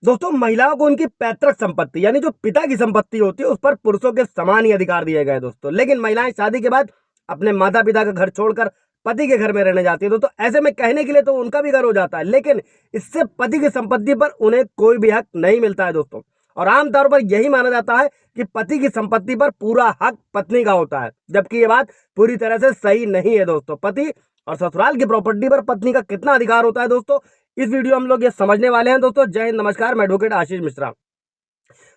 दोस्तों महिलाओं को उनकी पैतृक संपत्ति यानी जो पिता की संपत्ति होती है उस पर पुरुषों के समान ही अधिकार दिए गए दोस्तों। लेकिन महिलाएं शादी के बाद अपने माता पिता का घर छोड़कर पति के घर में रहने जाती है दोस्तों। ऐसे में कहने के लिए तो उनका भी घर हो जाता है, लेकिन इससे पति की संपत्ति पर उन्हें कोई भी हक नहीं मिलता है दोस्तों। और आमतौर पर यही माना जाता है कि पति की संपत्ति पर पूरा हक पत्नी का होता है, जबकि ये बात पूरी तरह से सही नहीं है दोस्तों। पति और ससुराल की प्रॉपर्टी पर पत्नी का कितना अधिकार होता है दोस्तों, इस वीडियो हम लोग ये समझने वाले हैं दोस्तों। जय हिंद, नमस्कार, मैं एडवोकेट आशीष मिश्रा।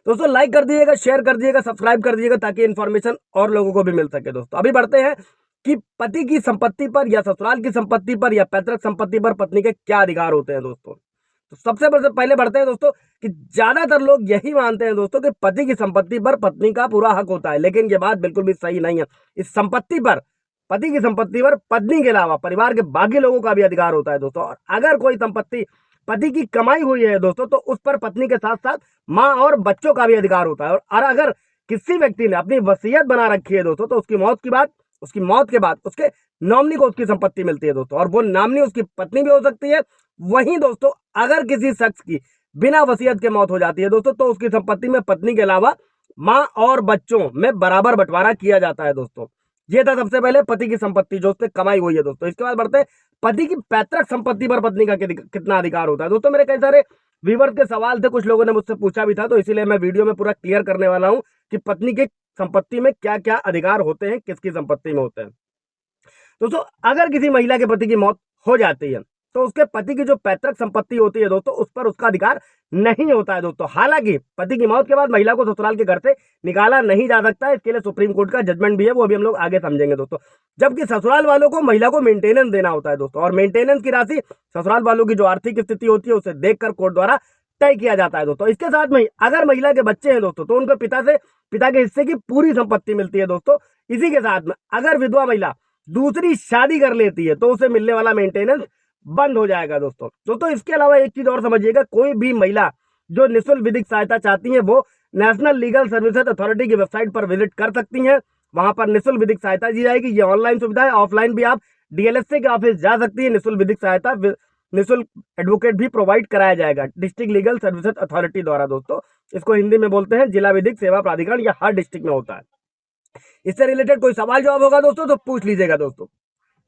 दोस्तों लाइक कर दीजिएगा, शेयर कर दीजिएगा, सब्सक्राइब कर दीजिएगा ताकि इन्फॉर्मेशन और लोगों को भी मिल सके दोस्तों। अभी बढ़ते हैं कि पति की संपत्ति पर या ससुराल की संपत्ति पर या पैतृक संपत्ति पर पत्नी के क्या अधिकार होते हैं दोस्तों। तो सबसे पहले बढ़ते हैं दोस्तों कि ज्यादातर लोग यही मानते हैं दोस्तों कि पति की संपत्ति पर पत्नी का पूरा हक होता है, लेकिन ये बात बिल्कुल भी सही नहीं है। इस संपत्ति पर, पति की संपत्ति पर पत्नी के अलावा परिवार के बाकी लोगों का भी अधिकार होता है दोस्तों। और अगर कोई संपत्ति पति की कमाई हुई है दोस्तों तो उस पर पत्नी के साथ साथ माँ और बच्चों का भी अधिकार होता है। और अगर किसी व्यक्ति ने अपनी वसीयत बना रखी है दोस्तों तो उसकी मौत के बाद उसके नॉमिनी को उसकी संपत्ति मिलती है दोस्तों, और वो नॉमिनी उसकी पत्नी भी हो सकती है। वहीं दोस्तों अगर किसी शख्स की बिना वसीयत के मौत हो जाती है दोस्तों तो उसकी संपत्ति में पत्नी के अलावा माँ और बच्चों में बराबर बंटवारा किया जाता है दोस्तों। ये था सबसे पहले पति की संपत्ति जो उसने कमाई हुई है दोस्तों। इसके बाद बढ़ते हैं पति की पैतृक संपत्ति पर पत्नी का कितना अधिकार होता है दोस्तों। मेरे कई सारे व्यूअर्स के सवाल थे, कुछ लोगों ने मुझसे पूछा भी था, तो इसीलिए मैं वीडियो में पूरा क्लियर करने वाला हूं कि पत्नी की संपत्ति में क्या क्या अधिकार होते हैं, किसकी संपत्ति में होते हैं दोस्तों। अगर किसी महिला के पति की मौत हो जाती है तो उसके पति की जो पैतृक संपत्ति होती है दोस्तों उस पर उसका अधिकार नहीं होता है दोस्तों। हालांकि पति की मौत के बाद महिला को ससुराल के घर से निकाला नहीं जा सकता है, इसके लिए सुप्रीम कोर्ट का जजमेंट भी है, वो अभी हम लोग आगे समझेंगे दोस्तों। जबकि ससुराल वालों को महिला को मेंटेनेंस देना होता है दोस्तों, और मेंटेनेंस की राशि ससुराल वालों की जो आर्थिक स्थिति होती है उसे देखकर कोर्ट द्वारा तय किया जाता है दोस्तों। इसके साथ में अगर महिला के बच्चे हैं दोस्तों तो उनको पिता के हिस्से की पूरी संपत्ति मिलती है दोस्तों। इसी के साथ में अगर विधवा महिला दूसरी शादी कर लेती है तो उसे मिलने वाला मेंटेनेंस बंद हो जाएगा दोस्तों। इसके अलावा एक चीज और समझिएगा, कोई भी महिला जो निःशुल्क विधिक सहायता चाहती है वो नेशनल लीगल सर्विसेज अथॉरिटी की वेबसाइट पर विजिट कर सकती हैं। वहां पर निःशुल्क विधिक सहायता दी जाएगी। ये ऑनलाइन सुविधा है, ऑफलाइन भी आप डीएलएसए के ऑफिस जा सकती है। निःशुल्क विधिक सहायता, निःशुल्क एडवोकेट भी प्रोवाइड कराया जाएगा डिस्ट्रिक्ट लीगल सर्विसेज अथॉरिटी द्वारा दोस्तों। इसको हिंदी में बोलते हैं जिला विधिक सेवा प्राधिकरण, या हर डिस्ट्रिक्ट में होता है। इससे रिलेटेड कोई सवाल जवाब होगा दोस्तों तो पूछ लीजिएगा दोस्तों।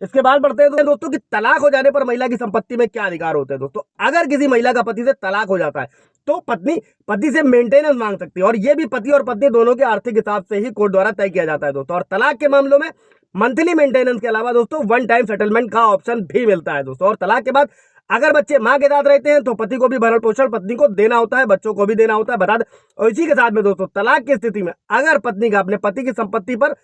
इसके बाद बढ़ते हैं दोस्तों कि तलाक हो जाने पर महिला की संपत्ति में क्या अधिकार होते हैं दोस्तों। अगर किसी महिला का पति से तलाक हो जाता है तो पत्नी पति से मेंटेनेंस मांग सकती है, और ये भी पति और पत्नी दोनों के आर्थिक हिसाब से ही कोर्ट द्वारा तय किया जाता है दोस्तों। और तलाक के मामलों में मंथली मेंटेनेंस के अलावा दोस्तों वन टाइम सेटलमेंट का ऑप्शन भी मिलता है दोस्तों। और तलाक के बाद अगर बच्चे माँ के साथ रहते हैं तो पति को भी भरण पोषण पत्नी को देना होता है, बच्चों को भी देना होता है, बता दें। और इसी के साथ में दोस्तों तलाक की स्थिति में अगर पत्नी का अपने पति की संपत्ति पर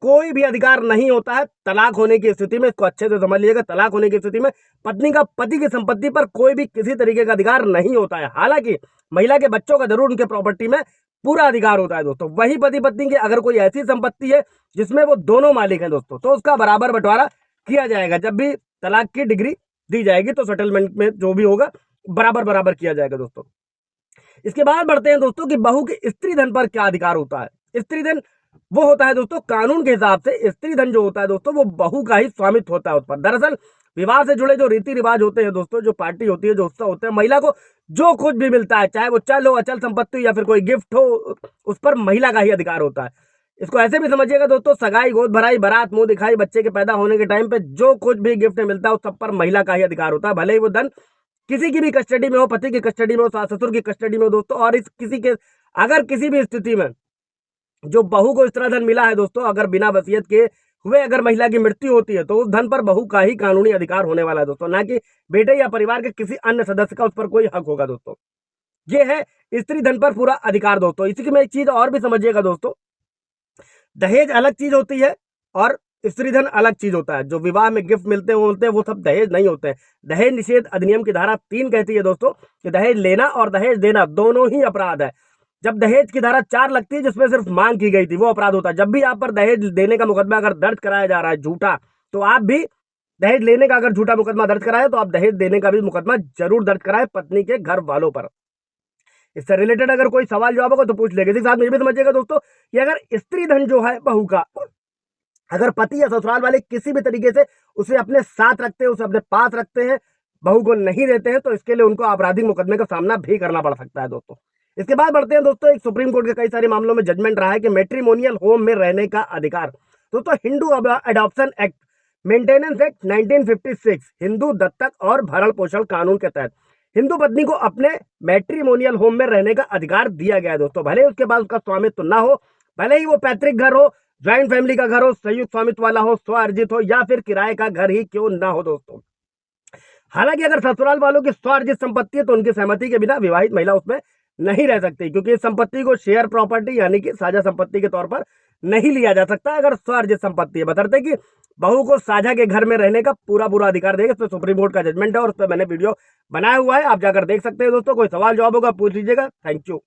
कोई भी अधिकार नहीं होता है, तलाक होने की स्थिति में, इसको अच्छे से समझ लीजिएगा, तलाक होने की स्थिति में पत्नी का पति की संपत्ति पर कोई भी किसी तरीके का अधिकार नहीं होता है। हालांकि महिला के बच्चों का जरूर उनके प्रॉपर्टी में पूरा अधिकार होता है दोस्तों। वही पति पत्नी की अगर कोई ऐसी संपत्ति है जिसमें वो दोनों मालिक हैं दोस्तों तो उसका बराबर बंटवारा किया जाएगा। जब भी तलाक की डिग्री दी जाएगी तो सेटलमेंट में जो भी होगा बराबर किया जाएगा दोस्तों। इसके बाद बढ़ते हैं दोस्तों कि बहू के स्त्री धन पर क्या अधिकार होता है। स्त्री धन वो होता है दोस्तों, कानून के हिसाब से स्त्री धन जो होता है दोस्तों वो बहू का ही स्वामित्व होता है उस पर। दरअसल विवाह से जुड़े जो रीति रिवाज होते हैं दोस्तों, जो पार्टी होती है, जो उत्सव होते हैं, महिला को जो कुछ भी मिलता है, चाहे वो चल हो, अचल संपत्ति या फिर कोई गिफ्ट हो, उस पर महिला का ही अधिकार होता है। इसको ऐसे भी समझिएगा दोस्तों, सगाई, गोद भराई, बारात, मुंह दिखाई, बच्चे के पैदा होने के टाइम पे जो कुछ भी गिफ्ट मिलता है उस सब पर महिला का ही अधिकार होता है। भले ही वो धन किसी की भी कस्टडी में हो, पति की कस्टडी में हो, सास ससुर की कस्टडी में हो दोस्तों। और इस अगर किसी भी स्थिति में जो बहू को इस तरह धन मिला है दोस्तों, अगर बिना वसीयत के हुए अगर महिला की मृत्यु होती है तो उस धन पर बहू का ही कानूनी अधिकार होने वाला है दोस्तों, ना कि बेटे या परिवार के किसी अन्य सदस्य का उस पर कोई हक होगा दोस्तों। ये है स्त्री धन पर पूरा अधिकार दोस्तों। इसी में एक चीज और भी समझिएगा दोस्तों, दहेज अलग चीज होती है और स्त्री धन अलग चीज होता है। जो विवाह में गिफ्ट मिलते हैं वो सब दहेज नहीं होते हैं। दहेज निषेध अधिनियम की धारा 3 कहती है दोस्तों कि दहेज लेना और दहेज देना दोनों ही अपराध है। जब दहेज की धारा 4 लगती है जिसमें सिर्फ मांग की गई थी वो अपराध होता है। जब भी आप पर दहेज देने का मुकदमा अगर दर्ज कराया जा रहा है झूठा, तो आप भी दहेज लेने का अगर झूठा मुकदमा दर्ज कराए तो आप दहेज देने का भी मुकदमा जरूर दर्ज कराए पत्नी के घर वालों पर। इससे रिलेटेड अगर कोई सवाल जवाब होगा तो पूछ लेंगे। इसी साथ में ये भी समझिएगा दोस्तों कि अगर स्त्री धन जो है बहू का, अगर पति या ससुराल वाले किसी भी तरीके से उसे अपने साथ रखते हैं, उसे अपने पास रखते हैं, बहू को नहीं देते हैं तो इसके लिए उनको आपराधिक मुकदमे का सामना भी करना पड़ सकता है दोस्तों। इसके बाद बढ़ते हैं दोस्तों, एक सुप्रीम कोर्ट के कई सारे मामलों में जजमेंट रहा है कि मैट्रिमोनियल होम में रहने का अधिकार। दोस्तों Hindu adoption act, maintenance act 1956, Hindu दत्तक और भरण पोषण कानून के तहत हिंदू पत्नी को अपने मैट्रिमोनियल होम में रहने का अधिकार दिया गया है दोस्तों। भले ही उसके बाद उसका स्वामित्व ना हो, भले ही वो पैतृक घर हो, ज्वाइंट फैमिली का घर हो, संयुक्त स्वामित्व वाला हो, स्वअर्जित हो या फिर किराए का घर ही क्यों ना हो दोस्तों। हालांकि अगर ससुराल वालों की स्वअर्जित संपत्ति है तो उनकी सहमति के बिना विवाहित महिला उसमें नहीं रह सकती, क्योंकि इस संपत्ति को शेयर प्रॉपर्टी यानी कि साझा संपत्ति के तौर पर नहीं लिया जा सकता अगर स्वअर्जित संपत्ति है, बशर्ते कि बहू को साझा के घर में रहने का पूरा पूरा अधिकार देगा। इस पर सुप्रीम कोर्ट का जजमेंट है और उस पर मैंने वीडियो बनाया हुआ है, आप जाकर देख सकते हैं दोस्तों। कोई सवाल जवाब होगा पूछ लीजिएगा। Thank you.